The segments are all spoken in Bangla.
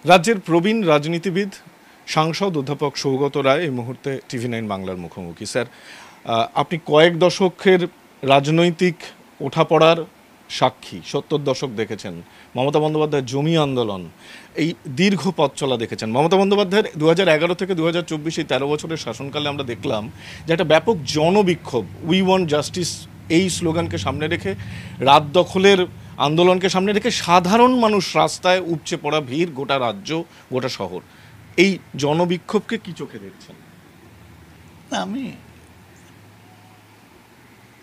রাজ্যের প্রবীণ রাজনীতিবিদ সাংসদ অধ্যাপক সৌগত রায় এই মুহূর্তে TV9 বাংলার মুখোমুখি। স্যার, আপনি কয়েক দশকের রাজনৈতিক ওঠাপড়ার সাক্ষী, 70 দশক দেখেছেন। মমতা বন্দ্যোপাধ্যায়ের জমি আন্দোলন, এই দীর্ঘ পথ চলা দেখেছেন। মমতা বন্দ্যোপাধ্যায়ের 2011 থেকে 2024 এই 13 বছরের শাসনকালে আমরা দেখলাম যে একটা ব্যাপক জনবিক্ষোভ, উই ওয়ান্ট জাস্টিস, এই স্লোগানকে সামনে রেখে, রাত দখলের আন্দোলনকে সামনে রেখে সাধারণ মানুষ রাস্তায় উপচে পড়া ভিড়, গোটা রাজ্য, গোটা শহর। এই জনবিক্ষোভকে কি চোখে দেখছেন? আমি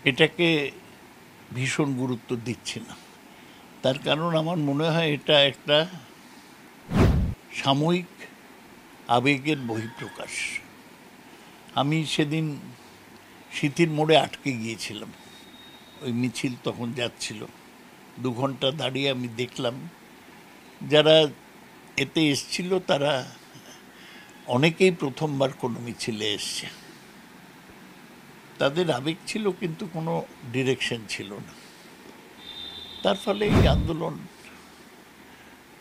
এটাকে ভীষণ গুরুত্ব দিচ্ছি না। তার কারণ আমার মনে হয় এটা একটা সাময়িক আবেগের বহিঃপ্রকাশ। আমি সেদিন সিথির মোড়ে আটকে গিয়েছিলাম, ওই মিছিল তখন যাচ্ছিল। 2 ঘন্টা দাঁড়িয়ে আমি দেখলাম যারা এতে এসছিল তারা অনেকেই প্রথমবার কোনো মিছিলে এসছে। তাদের আবেগ ছিল কিন্তু কোনো ডিরেকশন ছিল না। তার ফলে এই আন্দোলন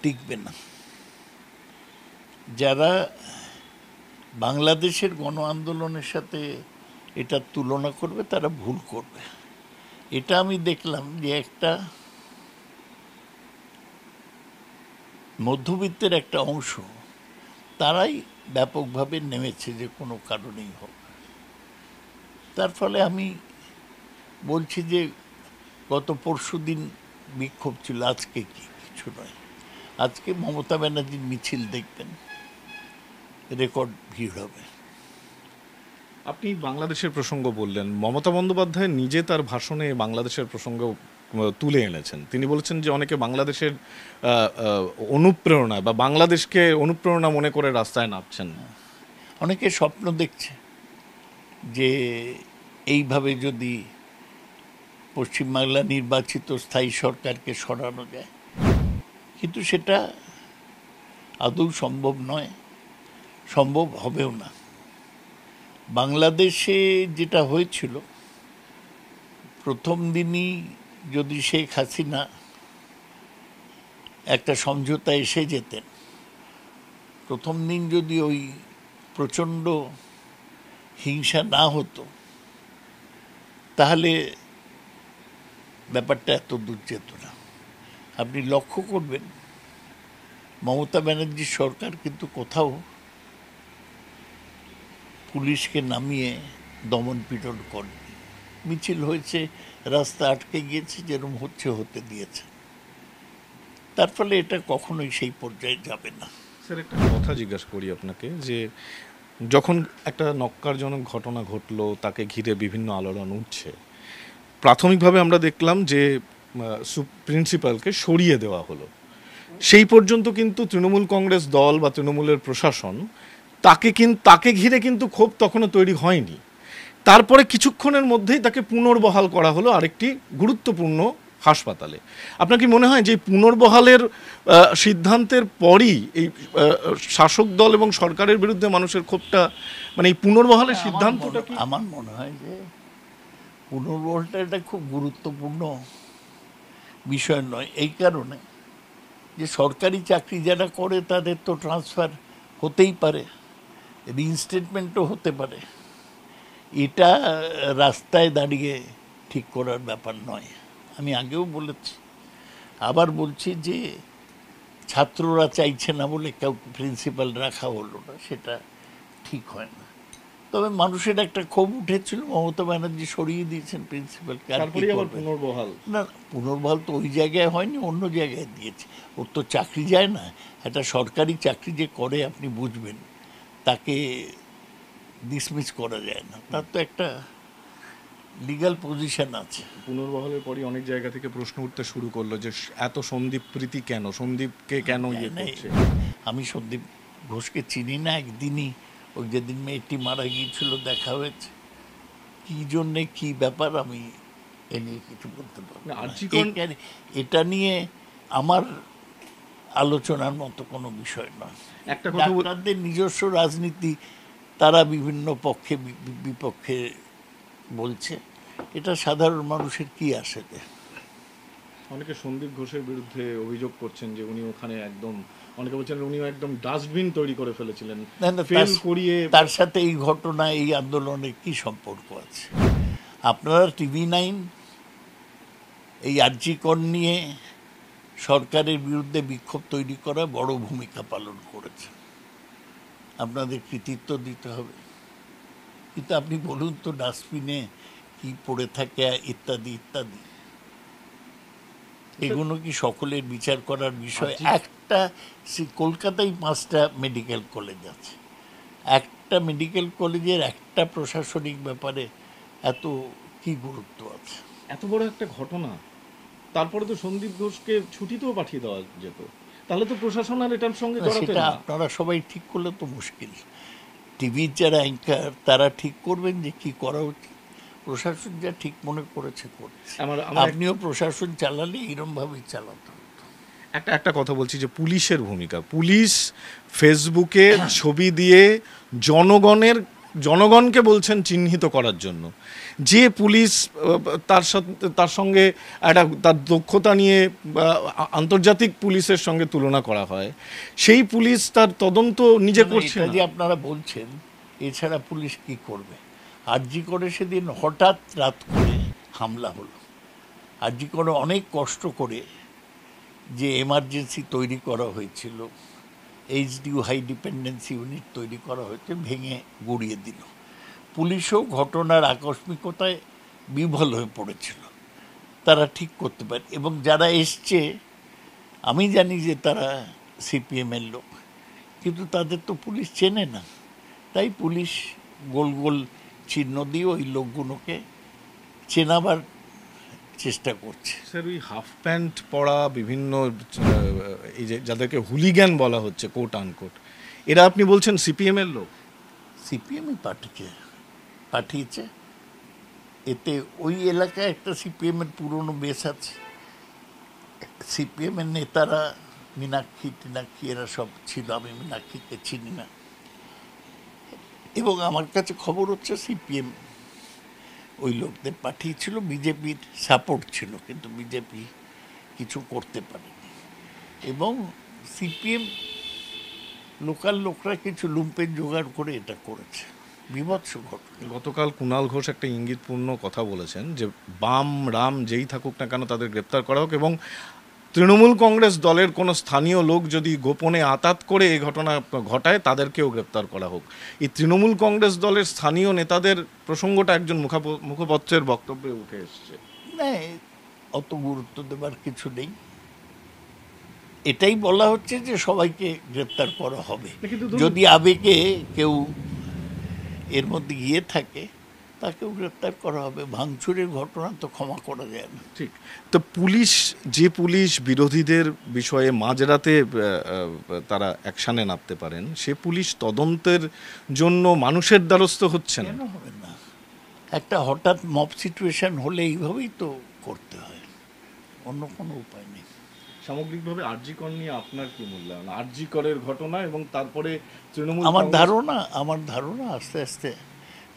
টিকবে না। যারা বাংলাদেশের গণ আন্দোলনের সাথে এটা তুলনা করবে তারা ভুল করবে। এটা আমি দেখলাম যে একটা মধ্যবিত্তের একটা অংশ, তারাই ব্যাপকভাবে নেমেছে যে কোনো কারণেই হোক। তার ফলে আমি বলছি যে গত পরশুদিন বিক্ষোভ ছিল, আজকে কিছু নয়। আজকে মমতা ব্যানার্জির মিছিল দেখবেন, রেকর্ড ভিড় হবে। আপনি বাংলাদেশের প্রসঙ্গ বললেন, মমতা বন্দ্যোপাধ্যায় নিজে তার ভাষণে বাংলাদেশের প্রসঙ্গ তুলে এনেছেন। তিনি বলেছেন যে অনেকে বাংলাদেশের অনুপ্রেরণা বা বাংলাদেশকে অনুপ্রেরণা মনে করে রাস্তায় নামছেন। অনেকে স্বপ্ন দেখছে যে এইভাবে যদি পশ্চিমবাংলা নির্বাচিত স্থায়ী সরকারকে সরানো যায়, কিন্তু সেটা আদৌ সম্ভব নয়, সম্ভব হবেও না। বাংলাদেশে যেটা হয়েছিল, প্রথম দিনই যদি শেখ হাসিনা একটা সমঝোতা এসে যেতেন, প্রথম দিন যদি ওই প্রচণ্ড হিংসা না হতো, তাহলে ব্যাপারটা এত দূর যেত না। আপনি লক্ষ্য করবেন মমতা ব্যানার্জির সরকার কিন্তু কোথাও পুলিশকে নামিয়ে দমন পীড়ন করেনি। মিছিল হয়েছে, রাস্তা আটকে গিয়েছে, যেরকম হচ্ছে হতে দিয়েছে। তার ফলে এটা কখনোই সেই পর্যায়ে যাবে না। স্যার, একটা কথা জিজ্ঞাসা করি আপনাকে, যে যখন একটা নক্কারজনক ঘটনা ঘটলো, তাকে ঘিরে বিভিন্ন আলোড়ন উঠছে, প্রাথমিকভাবে আমরা দেখলাম যে প্রিন্সিপালকে সরিয়ে দেওয়া হলো। সেই পর্যন্ত কিন্তু তৃণমূল কংগ্রেস দল বা তৃণমূলের প্রশাসন তাকে ঘিরে কিন্তু ক্ষোভ তখনও তৈরি হয়নি। তারপরে কিছুক্ষণের মধ্যেই তাকে পুনর্বহাল করা হলো আরেকটি গুরুত্বপূর্ণ হাসপাতালে। আপনার কি মনে হয় যে পুনর্বহালের সিদ্ধান্তের পরই এই শাসক দল এবং সরকারের বিরুদ্ধে মানুষের ক্ষোভটা, মানে এই পুনর্বহালের সিদ্ধান্তটা কি? আমার মনে হয় যে পুনর্বহালটা এটা খুব গুরুত্বপূর্ণ বিষয় নয়, এই কারণে যে সরকারি চাকরি যারা করে তাদের তো ট্রান্সফার হতেই পারে, রিইনস্টেটমেন্টও হতে পারে। এটা রাস্তায় দাঁড়িয়ে ঠিক করার ব্যাপার নয়। আমি আগেও বলেছি, আবার বলছি যে ছাত্ররা চাইছে না বলে কেউ প্রিন্সিপাল রাখা হলো না, সেটা ঠিক হয় না। তবে মানুষের একটা ক্ষোভ উঠেছিল, মমতা ব্যানার্জি সরিয়ে দিয়েছেন প্রিন্সিপালকে। না, পুনর্বহাল তো ওই জায়গায় হয়নি, অন্য জায়গায় দিয়েছে। ওর তো চাকরি যায় না। একটা সরকারি চাকরি যে করে আপনি বুঝবেন, তাকে ডিসমিস করা যায় না, তার তো একটা লিগ্যাল পজিশন আছে। পুনর্বহালের পরই অনেক জায়গা থেকে প্রশ্ন উঠতে শুরু করলো যে এত সন্দীপ প্রীতি কেন, সন্দীপকে কেন ইয়ে করছে। আমি সন্দীপ ঘোষকে চিনি না, একদিনই ওই যেদিন মেয়েটি মারা গিয়েছিল দেখা হয়েছে। কি জন্যে কি ব্যাপার আমি এ নিয়ে কিছু বলতে পারবো না। এটা নিয়ে আমার আলোচনার মতো কোনো বিষয় নয়। ডাক্তারদের নিজস্ব রাজনীতি, তারা বিভিন্ন পক্ষে বিপক্ষে বলছে, এটা সাধারণ মানুষের কি আসে যায়। অনেকে সন্দীপ ঘোষের বিরুদ্ধে অভিযোগ করছেন যে উনি ওখানে একদম, অনেকে বলছেন উনিও একদম ডাস্টবিন তৈরি করে ফেলেছিলেন, না, না, ফেল করিয়ে। তার সাথে এই ঘটনা, এই আন্দোলনের কি সম্পর্ক আছে? আপনারা TV9 এই আরজি কর নিয়ে সরকারের বিরুদ্ধে বিক্ষোভ তৈরি করা বড় ভূমিকা পালন করেছে, আপনাদের কৃতিত্ব দিতে হবে। কিন্তু আপনি বলুন তো, ডাস্টবিনে কি পড়ে থাকে ইত্যাদি ইত্যাদি, এগুলো কি সকলের বিচার করার বিষয়? একটা কলকাতায় 5টা মেডিকেল কলেজ আছে, একটা মেডিকেল কলেজের একটা প্রশাসনিক ব্যাপারে এত কি গুরুত্ব আছে? এত বড় একটা ঘটনা, তারপরে তো সন্দীপ ঘোষকে ছুটিতেও পাঠিয়ে দেওয়া যেত, তাহলে তো প্রশাসন আর এটার সঙ্গে জড়াতে সেটা না। আপনারা সবাই ঠিক করলে তো মুশকিল। টিভির যারা অ্যাঙ্কার তারা ঠিক করবেন যে কি করা উচিত, প্রশাসন যা ঠিক মনে করেছে করেছে। আপনিও প্রশাসন চালালে এরমভাবেই চালাতে হতো। একটা কথা বলছি যে পুলিশের ভূমিকা, পুলিশ ফেসবুকে ছবি দিয়ে জনগণকে বলছেন চিহ্নিত করার জন্য। যে পুলিশ তার সঙ্গে একটা তার দক্ষতা নিয়ে আন্তর্জাতিক পুলিশের সঙ্গে তুলনা করা হয়, সেই পুলিশ তার তদন্ত নিজে করছে এটা না। যে আপনারা বলছেন, এছাড়া পুলিশ কি করবে? আরজি করে সেদিন হঠাৎ রাত করে হামলা হলো। আরজি করে অনেক কষ্ট করে যে এমার্জেন্সি তৈরি করা হয়েছিল, HDU হাই ডিপেন্ডেন্সি ইউনিট তৈরি করা হয়েছে, ভেঙে গুড়িয়ে দিল। পুলিশও ঘটনার আকস্মিকতায় বিভ্রল হয়ে পড়েছিল, তারা ঠিক করতে পারে। এবং যারা এসছে, আমি জানি যে তারা CPM-এর লোক, কিন্তু তাদের তো পুলিশ চেনে না, তাই পুলিশ গোল গোল চিহ্ন দিয়ে ওই লোকগুলোকে চেনাবার চেষ্টা করছে। স্যার, ওই হাফ প্যান্ট পরা বিভিন্ন এই যে যাদেরকে হুলিগ্যান বলা হচ্ছে কোট আনকোট, এরা আপনি বলছেন CPM-এর লোক? CPM-ই পাঠিয়েছে। এতে ওই এলাকায় একটা CPM-এর পুরনো বেস আছে, CPM-এর নেতারা মীনাক্ষী এরা সব ছিল, আমি মীনাক্ষীকে চিনি না। এবং আমার কাছে খবর হচ্ছে CPM ওই লোকদের পাঠিয়েছিল, বিজেপির সাপোর্ট ছিল, কিন্তু বিজেপি কিছু করতে পারেনি। এবং CPM লোকাল লোকরা কিছু লুম্পেন জোগাড় করে এটা করেছে, বিভৎস ঘটনা। গতকাল কুণাল ঘোষ একটা ইঙ্গিতপূর্ণ কথা বলেছেন যে বাম রাম যেই থাকুক না কেন তাদের গ্রেপ্তার করা হোক, এবং তৃণমূল কংগ্রেস দলের কোনো স্থানীয় লোক যদি গোপনে আতাত করে এই ঘটনা ঘটায় তাদেরকেও গ্রেপ্তার করা হোক। এই তৃণমূল কংগ্রেস দলের স্থানীয় নেতাদের প্রসঙ্গটা একজন মুখপাত্রের বক্তব্যে উঠে এসছে। না, অত গুরুত্ব দেবার কিছু নেই। এটাই বলা হচ্ছে যে সবাইকে গ্রেপ্তার করা হবে। যদি আবেগে কেউ এর মধ্যে গিয়ে থাকে, তাকেও গ্রেপ্তার করা হবে। ভাঙচুরের ঘটনা তো ক্ষমা করা যায় না। ঠিক। তো পুলিশ বিরোধীদের বিষয়ে মাঝরাতে তারা অ্যাকশানে নামতে পারেন, সে পুলিশ তদন্তের জন্য মানুষের দ্বারস্থ হচ্ছেন। কেন হবে না? একটা হঠাৎ মব সিচুয়েশন হলে এইভাবেই তো করতে হয়, অন্য কোনো উপায় নেই। সামগ্রিকভাবে আরজি কর নিয়ে আপনার কি মূল্যায়ন? আরজি করের ঘটনা এবং তারপরে তৃণমূল, আমার ধারণা আস্তে আস্তে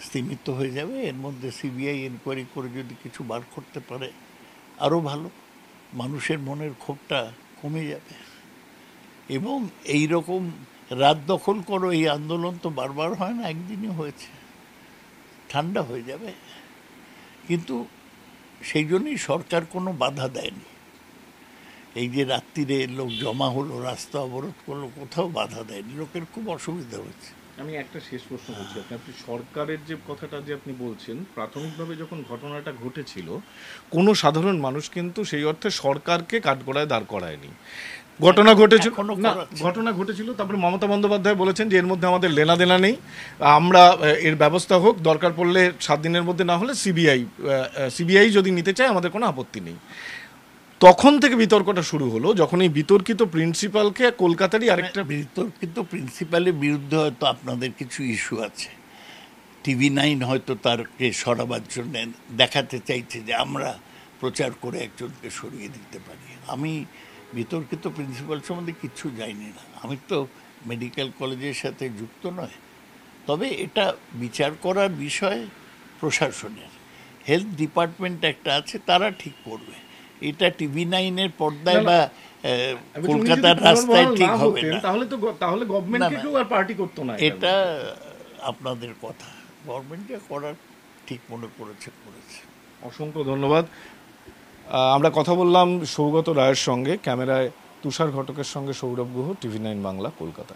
স্তীমিত হয়ে যাবে। এর মধ্যে CBI এনকোয়ারি করে যদি কিছু বার করতে পারে আরও ভালো, মানুষের মনের ক্ষোভটা কমে যাবে। এবং এই রকম রাত দখল করো এই আন্দোলন তো বারবার হয় না, একদিনই হয়েছে, ঠান্ডা হয়ে যাবে। কিন্তু সেই জন্যই সরকার কোনো বাধা দেয়নি। এই যে রাত্রিরে লোক জমা হলো, রাস্তা অবরোধ করলো, কোথাও বাধা দেয়নি, লোকের খুব অসুবিধা হয়েছে। আমি একটা শেষ প্রশ্ন করছি আপনি সরকারের যে কথাটা যে আপনি বলছেন, প্রাথমিকভাবে যখন ঘটনাটা ঘটেছিল কোনো সাধারণ মানুষ কিন্তু সেই অর্থে সরকারকে কাঠগড়ায় দাঁড় করায়নি। ঘটনা ঘটেছিল, তারপরে মমতা বন্দ্যোপাধ্যায় বলেছেন যে এর মধ্যে আমাদের লেনাদেনা নেই, আমরা এর ব্যবস্থা হোক, দরকার পড়লে 7 দিনের মধ্যে না হলে সিবিআই যদি নিতে চায় আমাদের কোনো আপত্তি নেই। তখন থেকে বিতর্কটা শুরু হলো, যখন এই বিতর্কিত প্রিন্সিপালকে কলকাতারই আরেকটা বিতর্কিত প্রিন্সিপালের বিরুদ্ধে হয়তো আপনাদের কিছু ইস্যু আছে, TV9 হয়তো তারকে সরাবার জন্য দেখাতে চাইছে যে আমরা প্রচার করে একজনকে সরিয়ে দিতে পারি। আমি বিতর্কিত প্রিন্সিপাল সম্বন্ধে কিচ্ছু জানি না, আমি তো মেডিকেল কলেজের সাথে যুক্ত নয়। তবে এটা বিচার করার বিষয় প্রশাসনের, হেলথ ডিপার্টমেন্ট একটা আছে, তারা ঠিক করবে। এটা টিভি 9-এর পর্দায় না, না। বা এবার উনি যদি কলকাতার রাস্তায় পুনর্বহাল ঠিক না হবে হতেন, না। তাহলে গভর্নমেন্টকে না, না। কেউ আর পার্টি করতো না এটা আপনাদের কথা, গভর্নমেন্ট যা করার ঠিক মনে করেছে। অসংখ্য ধন্যবাদ। আমরা কথা বললাম সৌগত রায়ের সঙ্গে, ক্যামেরায় তুষার ঘটকের সঙ্গে সৌরভ গুহ, টিভি 9 বাংলা, কলকাতা।